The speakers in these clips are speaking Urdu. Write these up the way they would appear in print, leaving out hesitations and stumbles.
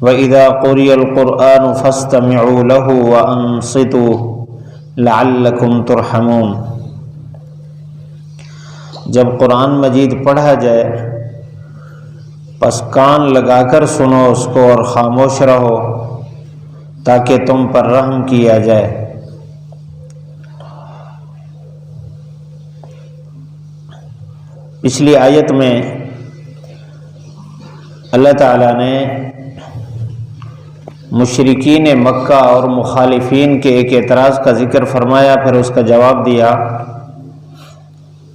وَإِذَا قُرِئَ الْقُرْآنُ فَاسْتَمِعُوا لَهُ وَأَنصِتُوا لَعَلَّكُمْ تُرْحَمُونَ۔ جب قرآن مجید پڑھا جائے پس کان لگا کر سنو اس کو اور خاموش رہو تاکہ تم پر رحم کیا جائے۔ پچھلی آیت میں اللہ تعالیٰ نے مشرکین مکہ اور مخالفین کے ایک اعتراض کا ذکر فرمایا، پھر اس کا جواب دیا۔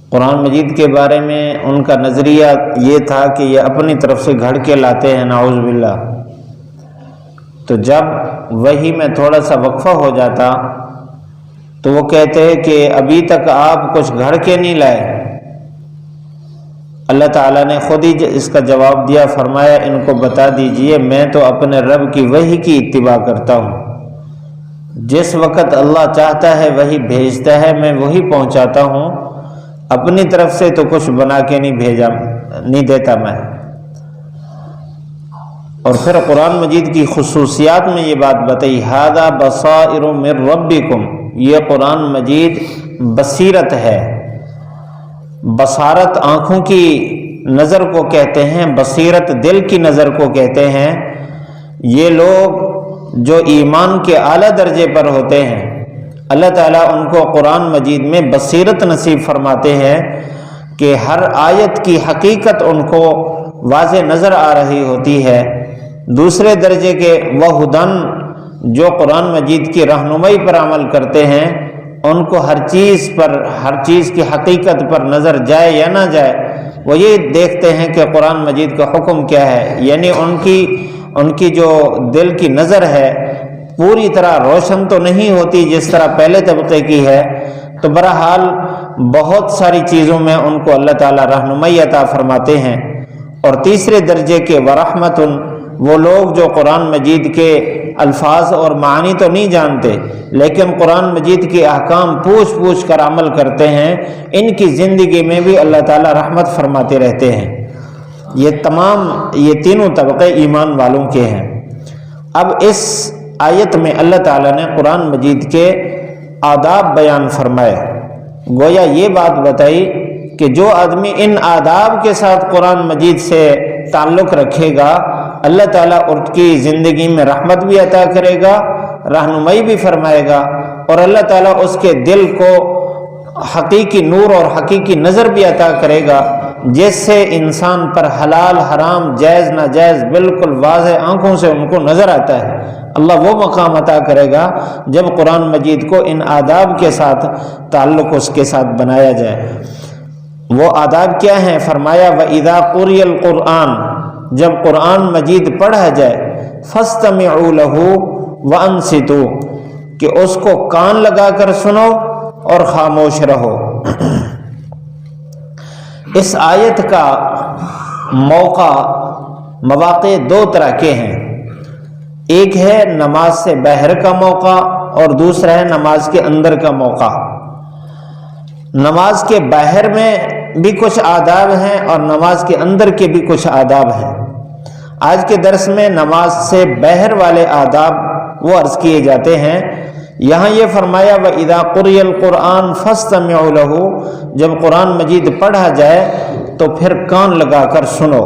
قرآن مجید کے بارے میں ان کا نظریہ یہ تھا کہ یہ اپنی طرف سے گھڑ کے لاتے ہیں، نعوذ باللہ۔ تو جب وحی میں تھوڑا سا وقفہ ہو جاتا تو وہ کہتے ہیں کہ ابھی تک آپ کچھ گھڑ کے نہیں لائے۔ اللہ تعالیٰ نے خود ہی اس کا جواب دیا، فرمایا ان کو بتا دیجئے میں تو اپنے رب کی وحی کی اتباع کرتا ہوں، جس وقت اللہ چاہتا ہے وحی بھیجتا ہے، میں وہی پہنچاتا ہوں، اپنی طرف سے تو کچھ بنا کے نہیں دیتا میں۔ اور پھر قرآن مجید کی خصوصیات میں یہ بات بتائی، ھذا بصائر من ربکم، یہ قرآن مجید بصیرت ہے۔ بصارت آنکھوں کی نظر کو کہتے ہیں، بصیرت دل کی نظر کو کہتے ہیں۔ یہ لوگ جو ایمان کے اعلیٰ درجے پر ہوتے ہیں اللہ تعالیٰ ان کو قرآن مجید میں بصیرت نصیب فرماتے ہیں کہ ہر آیت کی حقیقت ان کو واضح نظر آ رہی ہوتی ہے۔ دوسرے درجے کے وہدن جو قرآن مجید کی رہنمائی پر عمل کرتے ہیں، ان کو ہر چیز کی حقیقت پر نظر جائے یا نہ جائے وہ یہ دیکھتے ہیں کہ قرآن مجید کا حکم کیا ہے، یعنی ان کی جو دل کی نظر ہے پوری طرح روشن تو نہیں ہوتی جس طرح پہلے طبقے کی ہے، تو بہرحال بہت ساری چیزوں میں ان کو اللہ تعالیٰ رہنمائی عطا فرماتے ہیں۔ اور تیسرے درجے کے ورحمت، وہ لوگ جو قرآن مجید کے الفاظ اور معانی تو نہیں جانتے لیکن قرآن مجید کے احکام پوچھ کر عمل کرتے ہیں، ان کی زندگی میں بھی اللہ تعالیٰ رحمت فرماتے رہتے ہیں۔ یہ تینوں طبقے ایمان والوں کے ہیں۔ اب اس آیت میں اللہ تعالیٰ نے قرآن مجید کے آداب بیان فرمائے، گویا یہ بات بتائی کہ جو آدمی ان آداب کے ساتھ قرآن مجید سے تعلق رکھے گا اللہ تعالیٰ ان کی زندگی میں رحمت بھی عطا کرے گا، رہنمائی بھی فرمائے گا، اور اللہ تعالیٰ اس کے دل کو حقیقی نور اور حقیقی نظر بھی عطا کرے گا، جس سے انسان پر حلال حرام جائز ناجائز بالکل واضح آنکھوں سے ان کو نظر آتا ہے۔ اللہ وہ مقام عطا کرے گا جب قرآن مجید کو ان آداب کے ساتھ تعلق اس کے ساتھ بنایا جائے۔ وہ آداب کیا ہیں؟ فرمایا وَإِذَا قُرِئَ الْقُرْآنُ، جب قرآن مجید پڑھا جائے فَاسْتَمِعُوا لَهُ وَأَنصِتُوا، کہ اس کو کان لگا کر سنو اور خاموش رہو۔ اس آیت کا مواقع دو طرح کے ہیں، ایک ہے نماز سے باہر کا موقع اور دوسرا ہے نماز کے اندر کا موقع۔ نماز کے باہر میں بھی کچھ آداب ہیں اور نماز کے اندر کے بھی کچھ آداب ہیں۔ آج کے درس میں نماز سے باہر والے آداب وہ عرض کیے جاتے ہیں۔ یہاں یہ فرمایا وَإِذَا قُرِئَ الْقُرْآنُ فَاسْتَمِعُوا لَهُ، جب قرآن مجید پڑھا جائے تو پھر کان لگا کر سنو۔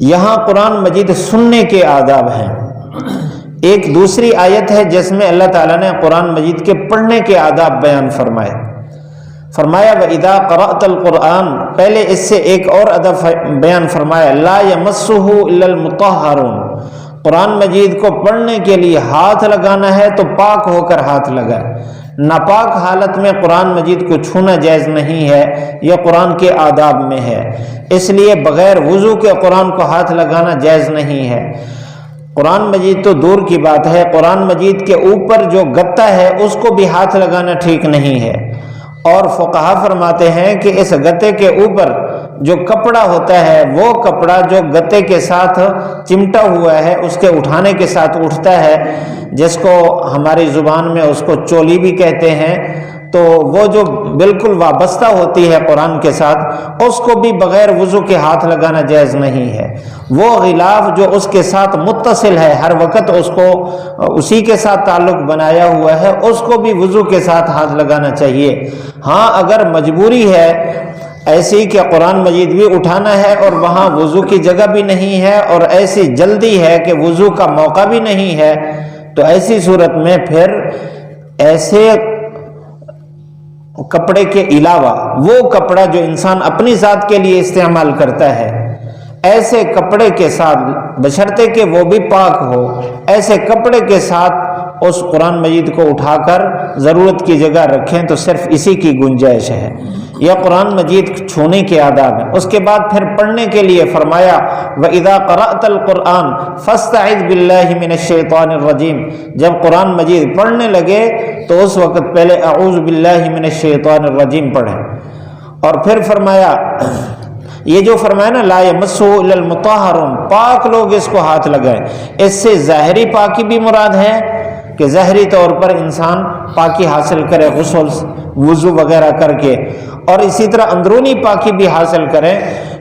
یہاں قرآن مجید سننے کے آداب ہیں۔ ایک دوسری آیت ہے جس میں اللہ تعالیٰ نے قرآن مجید کے پڑھنے کے آداب بیان فرمایا وَإِذَا قَرَأْتَ الْقُرْآنَ، پہلے اس سے ایک اور ادب بیان فرمایا لَا يَمَسُّهُ إِلَّا الْمُطَهَّرُونَ، قرآن مجید کو پڑھنے کے لیے ہاتھ لگانا ہے تو پاک ہو کر ہاتھ لگائے، ناپاک حالت میں قرآن مجید کو چھونا جائز نہیں ہے، یہ قرآن کے آداب میں ہے۔ اس لیے بغیر وضو کے قرآن کو ہاتھ لگانا جائز نہیں ہے۔ قرآن مجید تو دور کی بات ہے، قرآن مجید کے اوپر جو گتا ہے اس کو بھی ہاتھ لگانا ٹھیک نہیں ہے۔ اور فقہا فرماتے ہیں کہ اس گتے کے اوپر جو کپڑا ہوتا ہے وہ کپڑا جو گتے کے ساتھ چمٹا ہوا ہے اس کے اٹھانے کے ساتھ اٹھتا ہے، جس کو ہماری زبان میں اس کو چولی بھی کہتے ہیں، تو وہ جو بالکل وابستہ ہوتی ہے قرآن کے ساتھ، اس کو بھی بغیر وضو کے ہاتھ لگانا جائز نہیں ہے۔ وہ غلاف جو اس کے ساتھ متصل ہے، ہر وقت اس کو اسی کے ساتھ تعلق بنایا ہوا ہے، اس کو بھی وضو کے ساتھ ہاتھ لگانا چاہیے۔ ہاں اگر مجبوری ہے ایسی کہ قرآن مجید بھی اٹھانا ہے اور وہاں وضو کی جگہ بھی نہیں ہے اور ایسی جلدی ہے کہ وضو کا موقع بھی نہیں ہے، تو ایسی صورت میں پھر ایسے کپڑے کے علاوہ وہ کپڑا جو انسان اپنی ذات کے لیے استعمال کرتا ہے، ایسے کپڑے کے ساتھ بشرطے کہ وہ بھی پاک ہو، ایسے کپڑے کے ساتھ اس قرآن مجید کو اٹھا کر ضرورت کی جگہ رکھیں تو صرف اسی کی گنجائش ہے۔ یہ قرآن مجید چھونے کے آداب ہیں۔ اس کے بعد پھر پڑھنے کے لیے فرمایا وَإِذَا قَرَأْتَ الْقُرْآنَ فَاسْتَعِذْ بِاللَّهِ مِنَ الشَّيْطَانِ الرَّجِيمِ، جب قرآن مجید پڑھنے لگے تو اس وقت پہلے اعوذ باللہ من الشیطان الرجیم پڑھیں، اور پھر فرمایا یہ جو فرمایا نا لا یمسہ الا المطہرون، پاک لوگ اس کو ہاتھ لگائیں، اس سے ظاہری پاکی بھی مراد ہے کہ ظاہری طور پر انسان پاکی حاصل کرے غسل وضو وغیرہ کر کے، اور اسی طرح اندرونی پاکی بھی حاصل کریں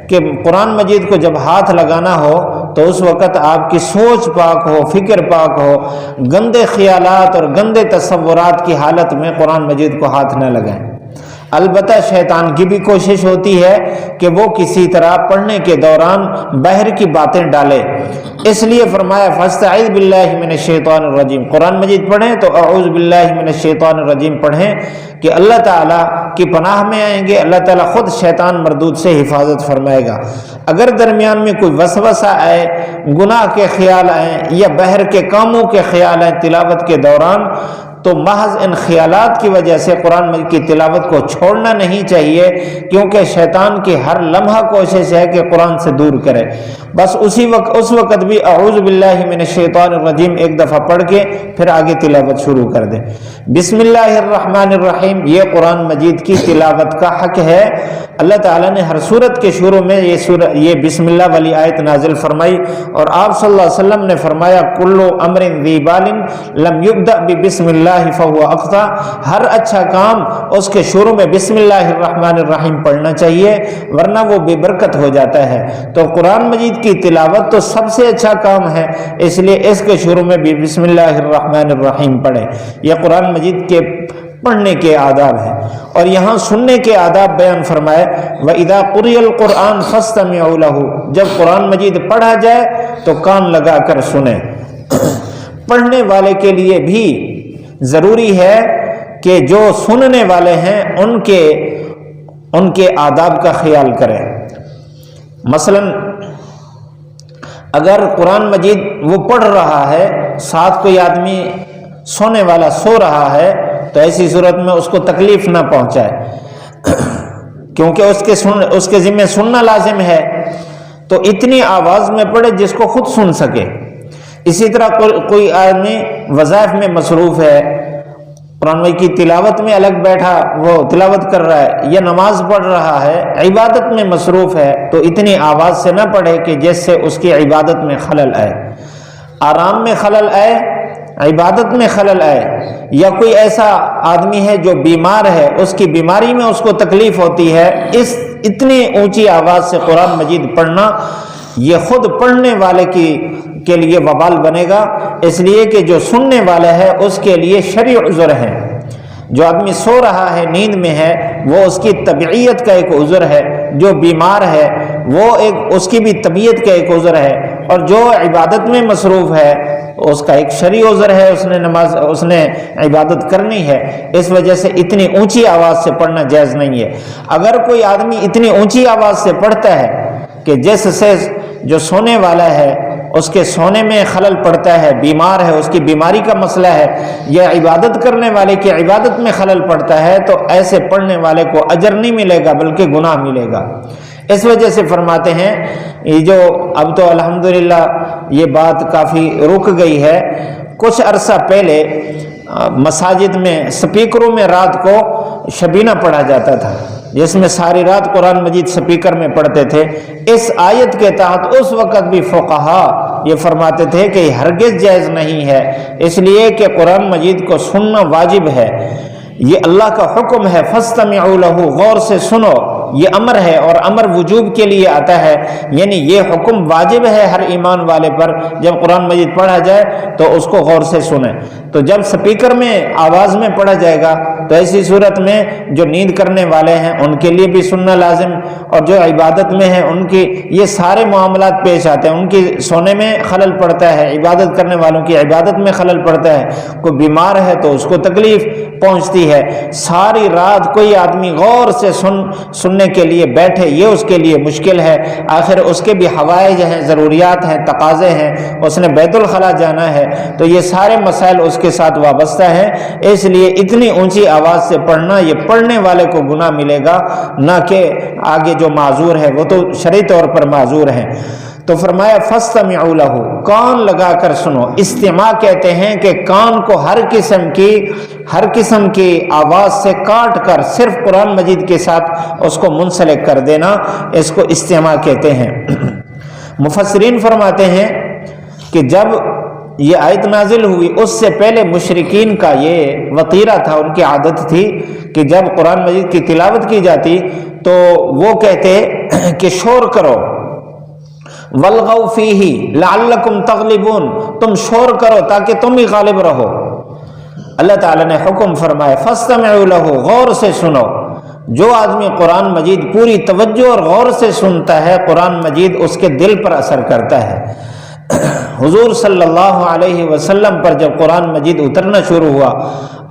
کہ قرآن مجید کو جب ہاتھ لگانا ہو تو اس وقت آپ کی سوچ پاک ہو، فکر پاک ہو، گندے خیالات اور گندے تصورات کی حالت میں قرآن مجید کو ہاتھ نہ لگائیں۔ البتہ شیطان کی بھی کوشش ہوتی ہے کہ وہ کسی طرح پڑھنے کے دوران باہر کی باتیں ڈالے، اس لیے فرمایا فاستعذ باللہ من الشیطان الرجیم، قرآن مجید پڑھیں تو اعوذ باللہ من الشیطان الرجیم پڑھیں کہ اللہ تعالیٰ کی پناہ میں آئیں گے، اللہ تعالیٰ خود شیطان مردود سے حفاظت فرمائے گا۔ اگر درمیان میں کوئی وسوسہ آئے، گناہ کے خیال آئیں یا باہر کے کاموں کے خیال آئیں تلاوت کے دوران، تو محض ان خیالات کی وجہ سے قرآن مجید کی تلاوت کو چھوڑنا نہیں چاہیے، کیونکہ شیطان کی ہر لمحہ کوشش ہے کہ قرآن سے دور کرے۔ بس اس وقت بھی اعوذ باللہ من الشیطان الرجیم ایک دفعہ پڑھ کے پھر آگے تلاوت شروع کر دیں۔ بسم اللہ الرحمن الرحیم، یہ قرآن مجید کی تلاوت کا حق ہے۔ اللہ تعالیٰ نے ہر سورت کے شروع میں یہ بسم اللہ والی آیت نازل فرمائی، اور آپ صلی اللہ علیہ وسلم نے فرمایا کل امر ذی بال لم یبدأ بسم اللہ فهو اقطع، ہر اچھا کام اس کے شروع میں بسم اللہ الرحمن الرحیم پڑھنا چاہیے، ورنہ وہ بے برکت ہو جاتا ہے۔ تو قرآن مجید کی تلاوت تو سب سے اچھا کام ہے، اس لیے اس کے شروع میں بھی بسم اللہ الرحمن الرحیم پڑھیں۔ یہ قرآن مجید کے پڑھنے کے آداب ہیں، اور یہاں سننے کے آداب بیان فرمائے وَإِذَا قُرِئَ الْقُرْآنُ فَاسْتَمِعُوا لَهُ، جب قرآن مجید پڑھا جائے تو کان لگا کر سنیں۔ پڑھنے والے کے لیے بھی ضروری ہے کہ جو سننے والے ہیں ان کے آداب کا خیال کریں۔ مثلا اگر قرآن مجید وہ پڑھ رہا ہے، ساتھ کوئی آدمی سونے والا سو رہا ہے، تو ایسی صورت میں اس کو تکلیف نہ پہنچائے، کیونکہ اس کے ذمہ سننا لازم ہے، تو اتنی آواز میں پڑھے جس کو خود سن سکے۔ اسی طرح کوئی آدمی وظائف میں مصروف ہے، قرآن مجید کی تلاوت میں الگ بیٹھا وہ تلاوت کر رہا ہے یا نماز پڑھ رہا ہے، عبادت میں مصروف ہے، تو اتنی آواز سے نہ پڑھے کہ جس سے اس کی عبادت میں خلل آئے، آرام میں خلل آئے، عبادت میں خلل آئے۔ یا کوئی ایسا آدمی ہے جو بیمار ہے، اس کی بیماری میں اس کو تکلیف ہوتی ہے، اتنی اونچی آواز سے قرآن مجید پڑھنا یہ خود پڑھنے والے کے لیے وبال بنے گا، اس لیے کہ جو سننے والا ہے اس کے لیے شرعی عذر ہے۔ جو آدمی سو رہا ہے، نیند میں ہے، وہ اس کی طبیعت کا ایک عذر ہے، جو بیمار ہے وہ اس کی بھی طبیعت کا ایک عذر ہے، اور جو عبادت میں مصروف ہے اس کا ایک شرعی عذر ہے، اس نے عبادت کرنی ہے، اس وجہ سے اتنی اونچی آواز سے پڑھنا جائز نہیں ہے۔ اگر کوئی آدمی اتنی اونچی آواز سے پڑھتا ہے کہ جس سے جو سونے والا ہے اس کے سونے میں خلل پڑتا ہے، بیمار ہے، اس کی بیماری کا مسئلہ ہے، یا عبادت کرنے والے کی عبادت میں خلل پڑتا ہے، تو ایسے پڑھنے والے کو اجر نہیں ملے گا بلکہ گناہ ملے گا۔ اس وجہ سے فرماتے ہیں یہ جو اب تو الحمدللہ یہ بات کافی رک گئی ہے، کچھ عرصہ پہلے مساجد میں سپیکروں میں رات کو شبینہ پڑھا جاتا تھا، جس میں ساری رات قرآن مجید سپیکر میں پڑھتے تھے۔ اس آیت کے تحت اس وقت بھی فقہا یہ فرماتے تھے کہ یہ ہرگز جائز نہیں ہے، اس لیے کہ قرآن مجید کو سننا واجب ہے۔ یہ اللہ کا حکم ہے، فاستمعوا لہ، غور سے سنو، یہ امر ہے اور امر وجوب کے لیے آتا ہے، یعنی یہ حکم واجب ہے ہر ایمان والے پر، جب قرآن مجید پڑھا جائے تو اس کو غور سے سنیں۔ تو جب سپیکر میں آواز میں پڑھا جائے گا تو ایسی صورت میں جو نیند کرنے والے ہیں ان کے لیے بھی سننا لازم، اور جو عبادت میں ہیں ان کی یہ سارے معاملات پیش آتے ہیں، ان کی سونے میں خلل پڑتا ہے، عبادت کرنے والوں کی عبادت میں خلل پڑتا ہے، کوئی بیمار ہے تو اس کو تکلیف پہنچتی ہے، ساری رات کوئی آدمی غور سے سننے کے لیے بیٹھے یہ اس کے لیے مشکل ہے، آخر اس کے بھی حوائج ہیں، ضروریات ہیں، تقاضے ہیں، اس نے بیت الخلاء جانا ہے، تو یہ سارے مسائل اس کے ساتھ وابستہ ہیں، اس لیے اتنی اونچی آواز سے پڑھنا یہ پڑھنے والے کو گناہ ملے گا، نہ کہ آگے جو معذور ہے وہ تو شرعی طور پر معذور ہیں۔ تو فرمایا فاستمعوا لہ، کان لگا کر سنو۔ استماع کہتے ہیں کہ کان کو ہر قسم کی آواز سے کاٹ کر صرف قرآن مجید کے ساتھ اس کو منسلک کر دینا، اس کو استماع کہتے ہیں۔ مفسرین فرماتے ہیں کہ جب یہ آیت نازل ہوئی اس سے پہلے مشرکین کا یہ وطیرہ تھا، ان کی عادت تھی کہ جب قرآن مجید کی تلاوت کی جاتی تو وہ کہتے کہ شور کرو، وَالْغَوْا فِيهِ لَعَلَّكُمْ تَغْلِبُونَ، تم شور کرو تاکہ تم ہی غالب رہو۔ اللہ تعالیٰ نے حکم فرمایا فَاسْتَمِعُوا لَهُ، غور سے سنو۔ جو آدمی قرآن مجید پوری توجہ اور غور سے سنتا ہے، قرآن مجید اس کے دل پر اثر کرتا ہے۔ حضور صلی اللہ علیہ وسلم پر جب قرآن مجید اترنا شروع ہوا،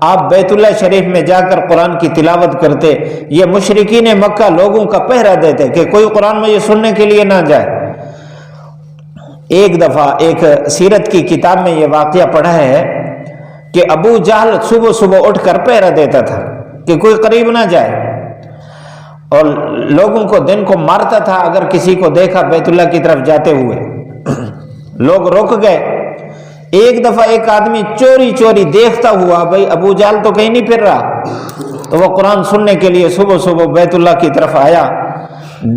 آپ بیت اللہ شریف میں جا کر قرآن کی تلاوت کرتے، یہ مشرکین مکہ لوگوں کا پہرا دیتے کہ کوئی قرآن مجید سننے کے لیے نہ جائے۔ ایک دفعہ ایک سیرت کی کتاب میں یہ واقعہ پڑھا ہے کہ ابو جہل صبح صبح اٹھ کر پہرا دیتا تھا کہ کوئی قریب نہ جائے، اور لوگوں کو دن کو مارتا تھا اگر کسی کو دیکھا بیت اللہ کی طرف جاتے ہوئے۔ لوگ رک گئے، ایک دفعہ ایک آدمی چوری چوری دیکھتا ہوا، بھئی ابو جہل تو کہیں نہیں پھر رہا، تو وہ قرآن سننے کے لیے صبح صبح بیت اللہ کی طرف آیا،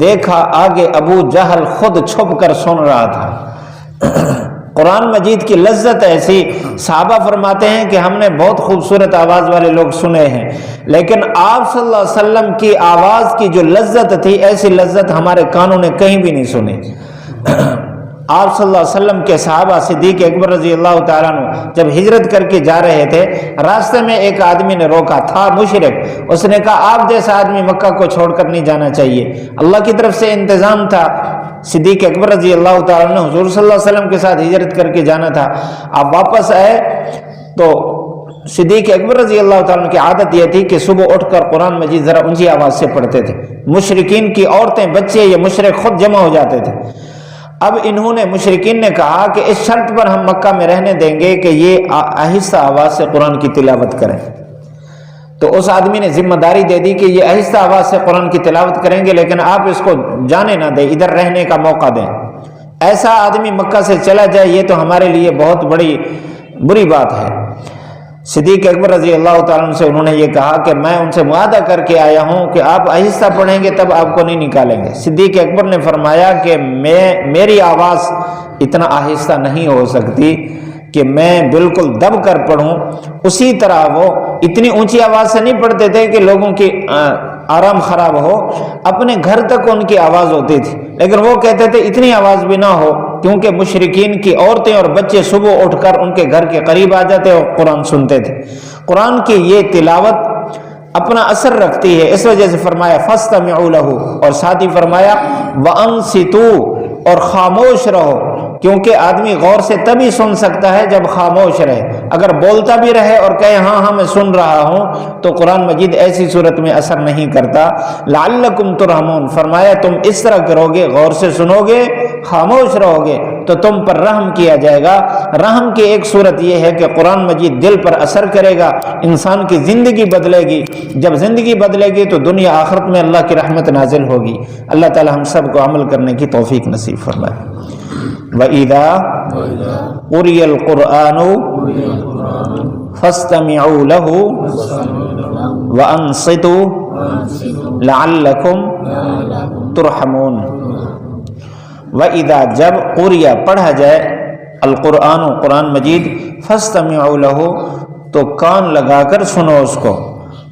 دیکھا آگے ابو جہل خود چھپ کر سن رہا تھا۔ قرآن مجید کی لذت ایسی، صحابہ فرماتے ہیں کہ ہم نے بہت خوبصورت آواز والے لوگ سنے ہیں، لیکن آپ صلی اللہ علیہ وسلم کی آواز کی جو لذت تھی، ایسی لذت ہمارے کانوں نے کہیں بھی نہیں سنی۔ آپ صلی اللہ علیہ وسلم کے صحابہ صدیق اکبر رضی اللہ تعالیٰ عنہ جب ہجرت کر کے جا رہے تھے، راستے میں ایک آدمی نے روکا، تھا مشرک، اس نے کہا آپ جیسا آدمی مکہ کو چھوڑ کر نہیں جانا چاہیے، اللہ کی طرف سے انتظام تھا، صدیق اکبر رضی اللہ تعالیٰ عنہ حضور صلی اللہ علیہ وسلم کے ساتھ ہجرت کر کے جانا تھا، آپ واپس آئے تو صدیق اکبر رضی اللہ تعالیٰ عنہ کی عادت یہ تھی کہ صبح اٹھ کر قرآن مجید ذرا اونچی آواز سے پڑھتے تھے، مشرکین کی عورتیں بچے یہ مشرک خود جمع ہو جاتے تھے۔ اب انہوں نے مشرکین نے کہا کہ اس شرط پر ہم مکہ میں رہنے دیں گے کہ یہ آہستہ آواز سے قرآن کی تلاوت کریں، تو اس آدمی نے ذمہ داری دے دی کہ یہ آہستہ آواز سے قرآن کی تلاوت کریں گے، لیکن آپ اس کو جانے نہ دیں، ادھر رہنے کا موقع دیں۔ ایسا آدمی مکہ سے چلا جائے یہ تو ہمارے لیے بہت بڑی بری بات ہے۔ صدیق اکبر رضی اللہ تعالیٰ عنہ سے انہوں نے یہ کہا کہ میں ان سے معاہدہ کر کے آیا ہوں کہ آپ آہستہ پڑھیں گے تب آپ کو نہیں نکالیں گے۔ صدیق اکبر نے فرمایا کہ میری آواز اتنا آہستہ نہیں ہو سکتی کہ میں بالکل دب کر پڑھوں، اسی طرح وہ اتنی اونچی آواز سے نہیں پڑھتے تھے کہ لوگوں کی آرام خراب ہو، اپنے گھر تک ان کی آواز ہوتی تھی، لیکن وہ کہتے تھے اتنی آواز بھی نہ ہو، کیونکہ مشرکین کی عورتیں اور بچے صبح اٹھ کر ان کے گھر کے قریب آ جاتے اور قرآن سنتے تھے۔ قرآن کی یہ تلاوت اپنا اثر رکھتی ہے، اس وجہ سے فرمایا فاستمعوا لہ، اور ساتھ ہی فرمایا وانصتوا، اور خاموش رہو، کیونکہ آدمی غور سے تبھی سن سکتا ہے جب خاموش رہے، اگر بولتا بھی رہے اور کہے ہاں ہاں میں سن رہا ہوں تو قرآن مجید ایسی صورت میں اثر نہیں کرتا۔ لعلکم ترحمون، فرمایا تم اس طرح کرو گے، غور سے سنو گے، خاموش رہو گے تو تم پر رحم کیا جائے گا۔ رحم کی ایک صورت یہ ہے کہ قرآن مجید دل پر اثر کرے گا، انسان کی زندگی بدلے گی، جب زندگی بدلے گی تو دنیا آخرت میں اللہ کی رحمت نازل ہوگی۔ اللہ تعالی ہم سب کو عمل کرنے کی توفیق نصیب فرمائے۔ وَإِذَا قُرِئَ الْقُرْآنُ فَاسْتَمِعُوا لَهُ وَأَنصِتُوا لَعَلَّكُمْ تُرْحَمُونَ۔ وَإِذَا جب قُرِئَ پڑھا جائے القرآن قرآن مجید، فَاسْتَمِعُوا لَهُ تو کان لگا کر سنو اس کو،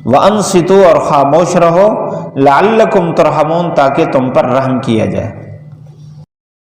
وَأَنصِتُوا اور خاموش رہو، لَعَلَّكُمْ تُرْحَمُونَ تاکہ تم پر رحم کیا جائے۔